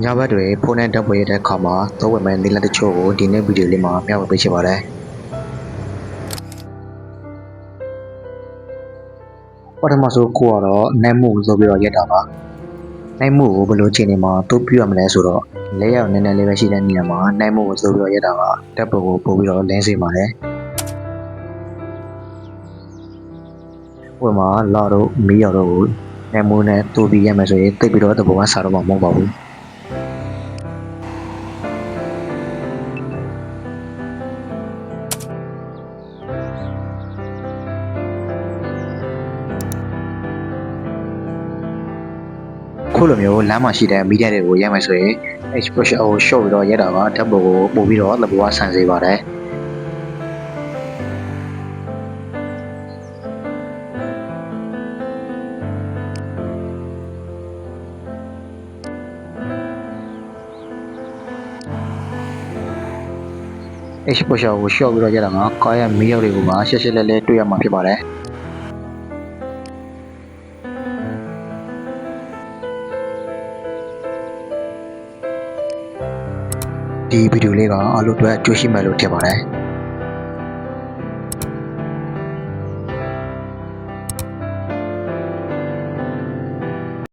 ညဘက်တွေဖုန်းနဲ့ဓာတ်ပုံရတဲ့အခါမှာသုံးဝင်မဲ့နည်းလမ်းတချို့ကိုဒီနေ့ဗီဒီယိုလေးမှာမျှဝေပေးချင်ပါတယ်ပထမဆုံးကိုကတော့နိုင်မှုဆိုပြီးတော့ရက်တာပါနိုင်မှုကိုဘယ်လိုချိန်နေမှာတိုးပြရမလဲဆိုတော့လက်ရောက်နည်းနည်းလေးပဲရှိတဲ့နေရာမှာနိုင်မှုကိုဆိုပြီးတော့ရက်တာကဓာတ်ပုံကိုပို့ပြီးတော့လင်းစေပါတယ်ဟိုမှာလာတော့မီးရတော့ကိုနိုင်မှုနဲ့တိုးပြီးရမယ်ဆိုရင်တိတ်ပြီးတော့တဘောကစားတော့မှာမဟုတ်ပါဘူးခုလိုမျိုးလမ်းမှာရှိတဲ့မီဒီယာတွေကိုရိုက်မယ်ဆိုရင် exposure ကို short ပြီးတော့ရိုက်တာကဓာတ်ပုံကိုပို့ပြီးတော့သဘောဆန်စေပါတယ်exposure ကို short ပြီးတော့ရိုက်တာကကားရဲ့မီးရောက်တွေကိုပါရှက်ရှက်လဲလဲတွေ့ရမှာဖြစ်ပါတယ်ဒီဗီဒီယိုလေးကအားလုံးအတွက်အကျိုးရှိမယ်လို့ထင်ပါတယ်